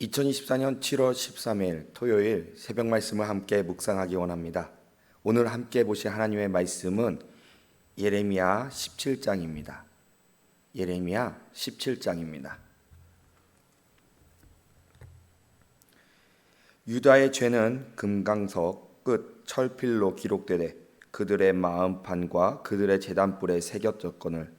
2024년 7월 13일 토요일 새벽 말씀을 함께 묵상하기 원합니다. 오늘 함께 보실 하나님의 말씀은 예레미야 17장입니다. 예레미야 17장입니다. 유다의 죄는 금강석 끝 철필로 기록되되 그들의 마음판과 그들의 제단불에 새겨졌거늘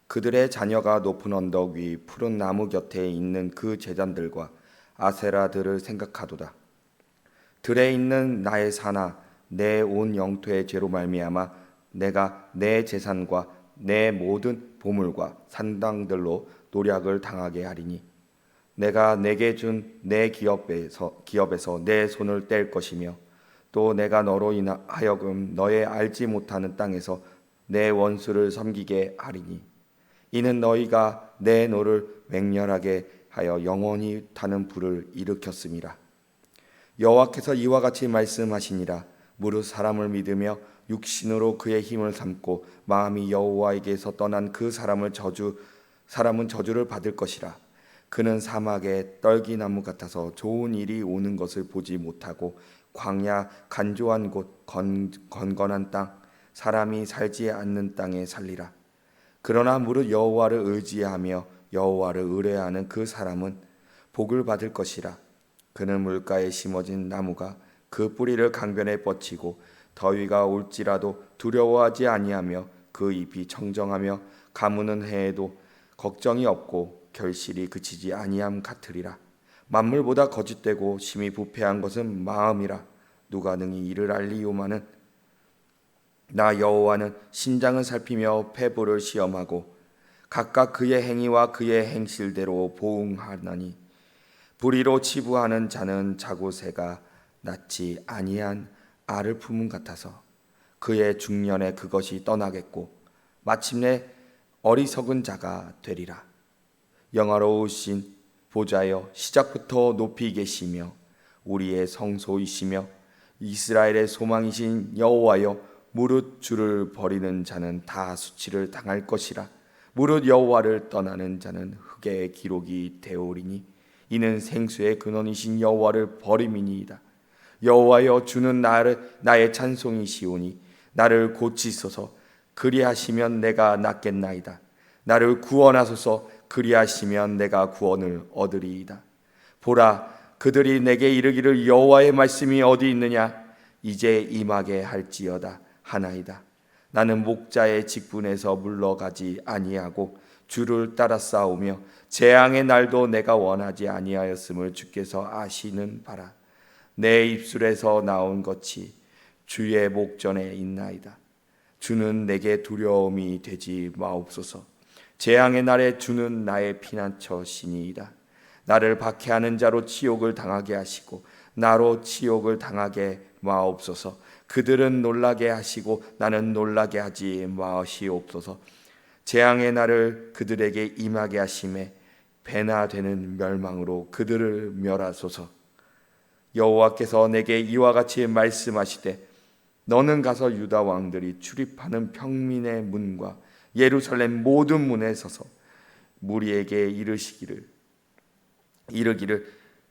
그들의 자녀가 높은 언덕 위 푸른 나무 곁에 있는 그 제단들과 아세라들을 생각하도다. 들에 있는 나의 사나 내 온 영토의 죄로 말미암아 내가 내 재산과 내 모든 보물과 산당들로 노략을 당하게 하리니 내가 내게 준 내 기업에서 내 손을 뗄 것이며 또 내가 너로 하여금 너의 알지 못하는 땅에서 내 원수를 섬기게 하리니 이는 너희가 내 노를 맹렬하게 하여 영원히 타는 불을 일으켰음이라. 여호와께서 이와 같이 말씀하시니라. 무릇 사람을 믿으며 육신으로 그의 힘을 삼고 마음이 여호와에게서 떠난 그 사람은 저주를 받을 것이라. 그는 사막의 떨기나무 같아서 좋은 일이 오는 것을 보지 못하고 광야 간조한 곳 건건한 땅 사람이 살지 않는 땅에 살리라. 그러나 무릇 여호와를 의지하며 여호와를 의뢰하는 그 사람은 복을 받을 것이라. 그는 물가에 심어진 나무가 그 뿌리를 강변에 뻗치고 더위가 올지라도 두려워하지 아니하며 그 잎이 청정하며 가무는 해에도 걱정이 없고 결실이 그치지 아니함 같으리라. 만물보다 거짓되고 심히 부패한 것은 마음이라. 누가 능히 이를 알리오마는 나 여호와는 신장을 살피며 폐부를 시험하고 각각 그의 행위와 그의 행실대로 보응하나니 불의로 치부하는 자는 자고새가 낳지 아니한 알을 품은 같아서 그의 중년에 그것이 떠나겠고 마침내 어리석은 자가 되리라. 영화로우신 보좌여 시작부터 높이 계시며 우리의 성소이시며 이스라엘의 소망이신 여호와여 무릇 주를 버리는 자는 다 수치를 당할 것이라. 무릇 여호와를 떠나는 자는 흙의 기록이 되오리니 이는 생수의 근원이신 여호와를 버림이니이다. 여호와여 주는 나의 찬송이시오니 나를 고치소서. 그리하시면 내가 낫겠나이다. 나를 구원하소서. 그리하시면 내가 구원을 얻으리이다. 보라, 그들이 내게 이르기를 여호와의 말씀이 어디 있느냐? 이제 임하게 할지어다 하나이다. 나는 목자의 직분에서 물러가지 아니하고 주를 따라 싸우며 재앙의 날도 내가 원하지 아니하였음을 주께서 아시는 바라. 내 입술에서 나온 것이 주의 목전에 있나이다. 주는 내게 두려움이 되지 마옵소서. 재앙의 날에 주는 나의 피난처시니이다. 나를 박해하는 자로 치욕을 당하게 하시고 나로 치욕을 당하게 마옵소서. 그들은 놀라게 하시고 나는 놀라게 하지 마시옵소서. 재앙의 날을 그들에게 임하게 하심에 배나 되는 멸망으로 그들을 멸하소서. 여호와께서 내게 이와 같이 말씀하시되 너는 가서 유다 왕들이 출입하는 평민의 문과 예루살렘 모든 문에 서서 무리에게 이르기를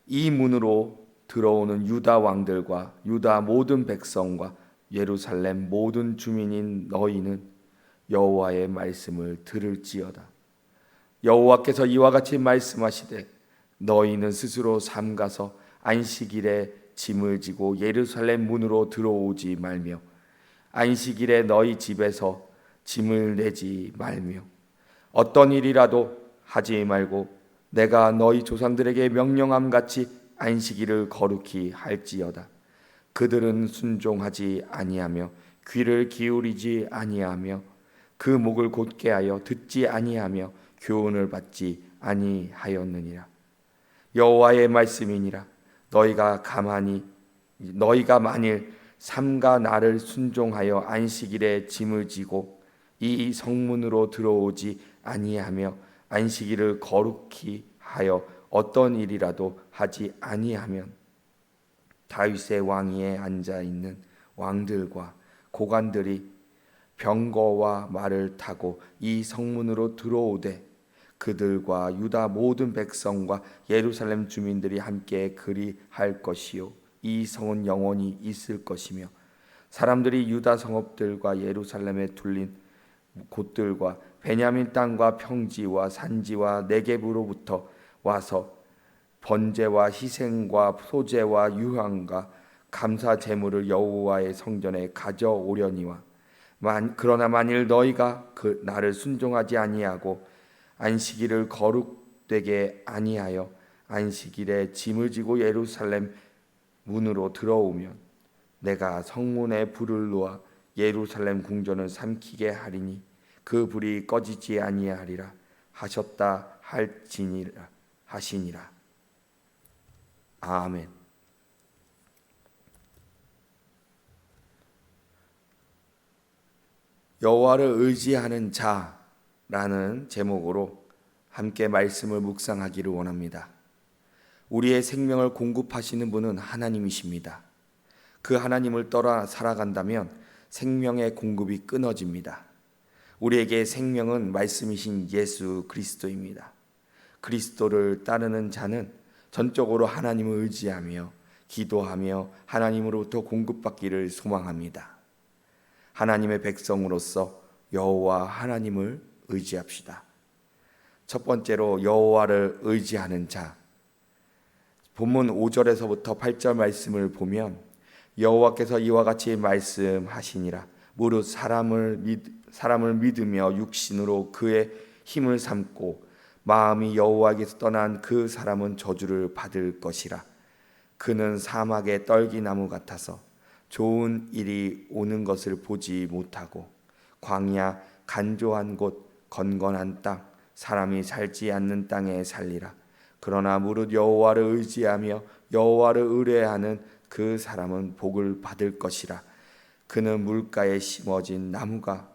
이 문으로 들어오는 유다 왕들과 유다 모든 백성과 예루살렘 모든 주민인 너희는 여호와의 말씀을 들을지어다. 여호와께서 이와 같이 말씀하시되 너희는 스스로 삼가서 안식일에 짐을 지고 예루살렘 문으로 들어오지 말며 안식일에 너희 집에서 짐을 내지 말며 어떤 일이라도 하지 말고 내가 너희 조상들에게 명령함 같이 안식일을 거룩히 할지어다. 그들은 순종하지 아니하며 귀를 기울이지 아니하며 그 목을 곧게 하여 듣지 아니하며 교훈을 받지 아니하였느니라. 여호와의 말씀이니라. 너희가 만일 삼가 나를 순종하여 안식일에 짐을 지고 이 성문으로 들어오지 아니하며 안식일을 거룩히 하여 어떤 일이라도 하지 아니하면 다윗의 왕위에 앉아 있는 왕들과 고관들이 병거와 말을 타고 이 성문으로 들어오되 그들과 유다 모든 백성과 예루살렘 주민들이 함께 그리할 것이요 이 성은 영원히 있을 것이며 사람들이 유다 성읍들과 예루살렘에 둘린 곳들과 베냐민 땅과 평지와 산지와 네겝으로부터 와서 번제와 희생과 소제와 유향과 감사 제물을 여호와의 성전에 가져오려니와 그러나 만일 너희가 그 나를 순종하지 아니하고 안식일을 거룩되게 아니하여 안식일에 짐을 지고 예루살렘 문으로 들어오면 내가 성문에 불을 놓아 예루살렘 궁전을 삼키게 하리니 그 불이 꺼지지 아니하리라 하셨다 할지니라 하시니라. 아멘. 여호와를 의지하는 자라는 제목으로 함께 말씀을 묵상하기를 원합니다. 우리의 생명을 공급하시는 분은 하나님이십니다. 그 하나님을 떠나 살아간다면 생명의 공급이 끊어집니다. 우리에게 생명은 말씀이신 예수 그리스도입니다. 그리스도를 따르는 자는 전적으로 하나님을 의지하며 기도하며 하나님으로부터 공급받기를 소망합니다. 하나님의 백성으로서 여호와 하나님을 의지합시다. 첫 번째로 여호와를 의지하는 자. 본문 5절에서부터 8절 말씀을 보면 여호와께서 이와 같이 말씀하시니라. 무릇 사람을 믿으며 육신으로 그의 힘을 삼고 마음이 여호와에게서 떠난 그 사람은 저주를 받을 것이라. 그는 사막의 떨기나무 같아서 좋은 일이 오는 것을 보지 못하고 광야 간조한 곳 건건한 땅 사람이 살지 않는 땅에 살리라. 그러나 무릇 여호와를 의지하며 여호와를 의뢰하는 그 사람은 복을 받을 것이라. 그는 물가에 심어진 나무가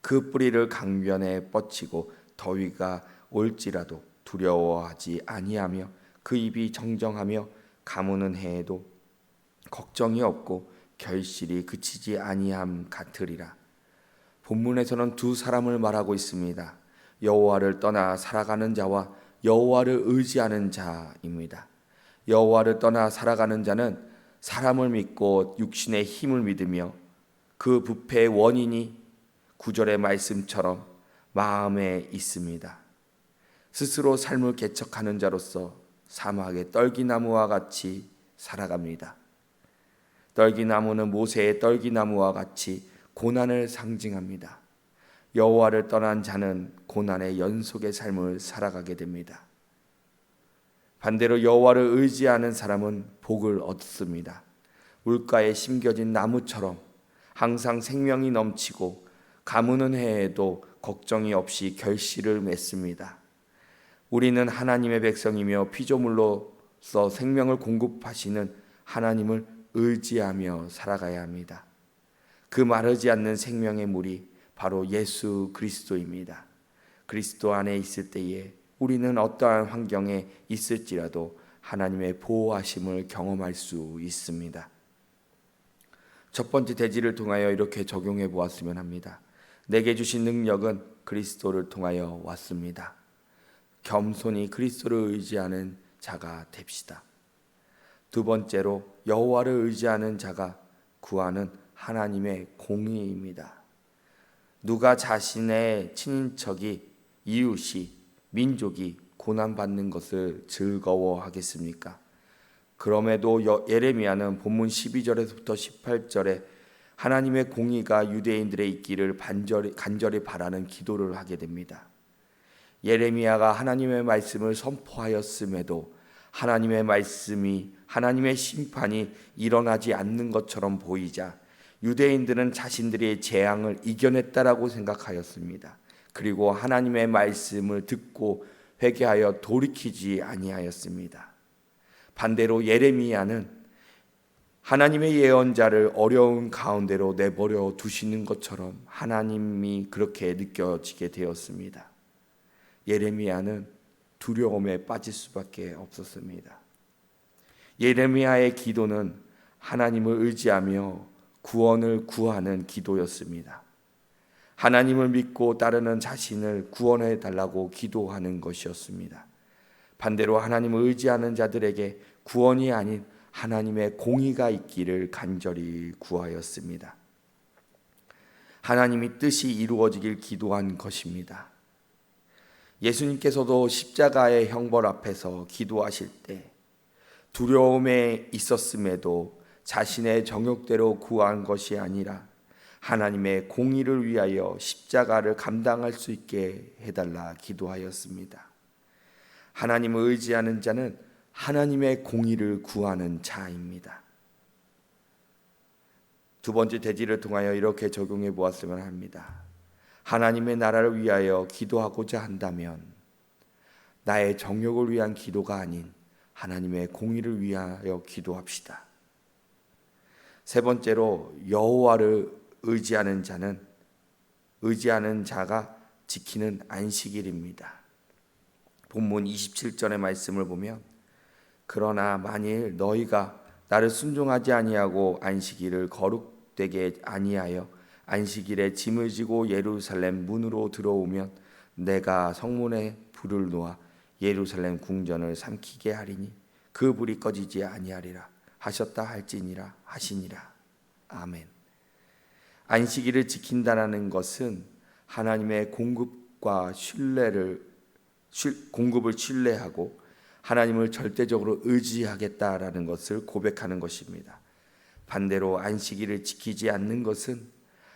그 뿌리를 강변에 뻗치고 더위가 올지라도 두려워하지 아니하며 그 입이 정정하며 가무는 해에도 걱정이 없고 결실이 그치지 아니함 같으리라. 본문에서는 두 사람을 말하고 있습니다. 여호와를 떠나 살아가는 자와 여호와를 의지하는 자입니다. 여호와를 떠나 살아가는 자는 사람을 믿고 육신의 힘을 믿으며 그 부패의 원인이 9절의 말씀처럼 마음에 있습니다. 스스로 삶을 개척하는 자로서 사막의 떨기나무와 같이 살아갑니다. 떨기나무는 모세의 떨기나무와 같이 고난을 상징합니다. 여호와를 떠난 자는 고난의 연속의 삶을 살아가게 됩니다. 반대로 여호와를 의지하는 사람은 복을 얻습니다. 물가에 심겨진 나무처럼 항상 생명이 넘치고 가무는 해에도 걱정이 없이 결실을 맺습니다. 우리는 하나님의 백성이며 피조물로서 생명을 공급하시는 하나님을 의지하며 살아가야 합니다. 그 마르지 않는 생명의 물이 바로 예수 그리스도입니다. 그리스도 안에 있을 때에 우리는 어떠한 환경에 있을지라도 하나님의 보호하심을 경험할 수 있습니다. 첫 번째 대지를 통하여 이렇게 적용해 보았으면 합니다. 내게 주신 능력은 그리스도를 통하여 왔습니다. 겸손히 그리스도를 의지하는 자가 됩시다. 두 번째로 여호와를 의지하는 자가 구하는 하나님의 공의입니다. 누가 자신의 친인척이 이웃이 민족이 고난받는 것을 즐거워하겠습니까? 그럼에도 예레미야는 본문 12절에서부터 18절에 하나님의 공의가 유대인들의 있기를 간절히 바라는 기도를 하게 됩니다. 예레미야가 하나님의 말씀을 선포하였음에도 하나님의 말씀이 하나님의 심판이 일어나지 않는 것처럼 보이자 유대인들은 자신들의 재앙을 이겨냈다라고 생각하였습니다. 그리고 하나님의 말씀을 듣고 회개하여 돌이키지 아니하였습니다. 반대로 예레미야는 하나님의 예언자를 어려운 가운데로 내버려 두시는 것처럼 하나님이 그렇게 느껴지게 되었습니다. 예레미야는 두려움에 빠질 수밖에 없었습니다. 예레미야의 기도는 하나님을 의지하며 구원을 구하는 기도였습니다. 하나님을 믿고 따르는 자신을 구원해 달라고 기도하는 것이었습니다. 반대로 하나님을 의지하는 자들에게 구원이 아닌 하나님의 공의가 있기를 간절히 구하였습니다. 하나님이 뜻이 이루어지길 기도한 것입니다. 예수님께서도 십자가의 형벌 앞에서 기도하실 때 두려움에 있었음에도 자신의 정욕대로 구한 것이 아니라 하나님의 공의를 위하여 십자가를 감당할 수 있게 해달라 기도하였습니다. 하나님을 의지하는 자는 하나님의 공의를 구하는 자입니다. 두 번째 대지를 통하여 이렇게 적용해 보았으면 합니다. 하나님의 나라를 위하여 기도하고자 한다면 나의 정욕을 위한 기도가 아닌 하나님의 공의를 위하여 기도합시다. 세 번째로 여호와를 의지하는 자가 지키는 안식일입니다. 본문 27절의 말씀을 보면 그러나 만일 너희가 나를 순종하지 아니하고 안식일을 거룩되게 아니하여 안식일에 짐을 지고 예루살렘 문으로 들어오면 내가 성문에 불을 놓아 예루살렘 궁전을 삼키게 하리니 그 불이 꺼지지 아니하리라 하셨다 할지니라 하시니라. 아멘. 안식일을 지킨다라는 것은 하나님의 공급을 신뢰하고 하나님을 절대적으로 의지하겠다라는 것을 고백하는 것입니다. 반대로 안식일을 지키지 않는 것은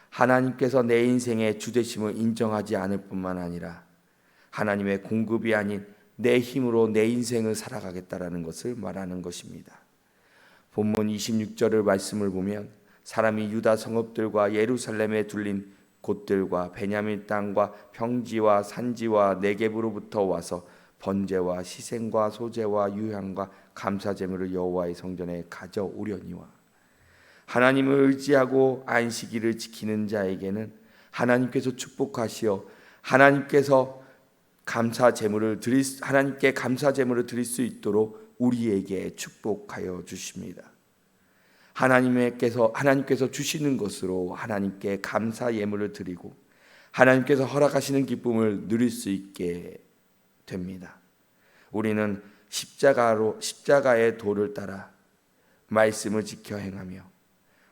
하나님께서 내 인생의 주되심을 인정하지 않을 뿐만 아니라 하나님의 공급이 아닌 내 힘으로 내 인생을 살아가겠다라는 것을 말하는 것입니다. 본문 26절의 말씀을 보면 사람이 유다 성읍들과 예루살렘에 둘린 곳들과 베냐민 땅과 평지와 산지와 네겝으로부터 와서 번제와 희생과 소제와 유향과 감사제물을 여호와의 성전에 가져오려니와. 하나님을 의지하고 안식일을 지키는 자에게는 하나님께서 축복하시어 하나님께 감사 제물을 드릴 수 있도록 우리에게 축복하여 주십니다. 하나님께서 주시는 것으로 하나님께 감사 예물을 드리고 하나님께서 허락하시는 기쁨을 누릴 수 있게 됩니다. 우리는 십자가의 도를 따라 말씀을 지켜 행하며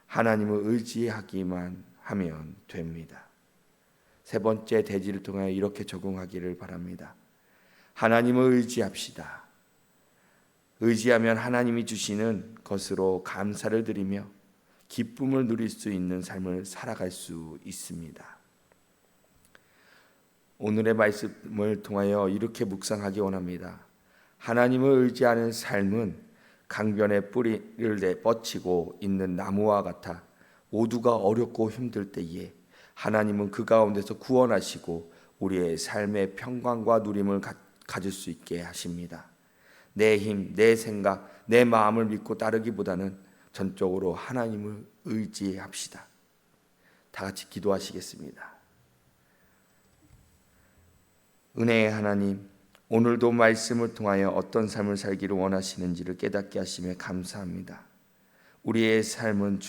하나님을 의지하기만 하면 됩니다. 세 번째 대지를 통하여 이렇게 적용하기를 바랍니다. 하나님을 의지합시다. 의지하면 하나님이 주시는 것으로 감사를 드리며 기쁨을 누릴 수 있는 삶을 살아갈 수 있습니다. 오늘의 말씀을 통하여 이렇게 묵상하기 원합니다. 하나님을 의지하는 삶은 강변에 뿌리를 뻗치고 있는 나무와 같아 모두가 어렵고 힘들 때에 하나님은 그 가운데서 구원하시고 우리의 삶의 평강과 누림을 가질 수 있게 하십니다. 내 힘, 내 생각, 내 마음을 믿고 따르기보다는 전적으로 하나님을 의지합시다. 다 같이 기도하시겠습니다. 은혜의 하나님, 오늘도 말씀을 통하여 어떤 삶을 살기를 원하시는지를 깨닫게 하심에 감사합니다. 우리의 삶은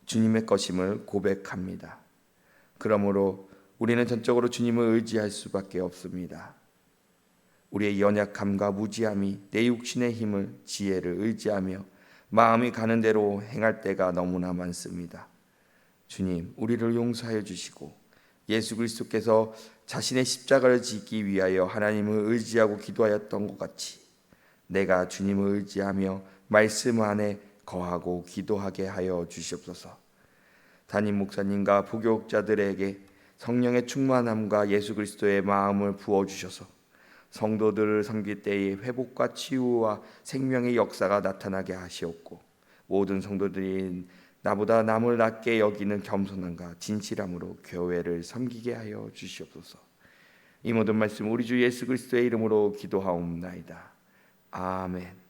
주님의 것임을 고백합니다. 그러므로 우리는 전적으로 주님을 의지할 수밖에 없습니다. 우리의 연약함과 무지함이 내 육신의 힘을, 지혜를 의지하며 마음이 가는 대로 행할 때가 너무나 많습니다. 주님, 우리를 용서하여 주시고 예수 그리스도께서 자신의 십자가를 지기 위하여 하나님을 의지하고 기도하였던 것 같이 내가 주님을 의지하며 말씀 안에 거하고 기도하게 하여 주시옵소서. 담임 목사님과 부교육자들에게 성령의 충만함과 예수 그리스도의 마음을 부어주셔서 성도들을 섬길 때의 회복과 치유와 생명의 역사가 나타나게 하시옵고 모든 성도들이 나보다 남을 낮게 여기는 겸손함과 진실함으로 교회를 섬기게 하여 주시옵소서. 이 모든 말씀 우리 주 예수 그리스도의 이름으로 기도하옵나이다. 아멘.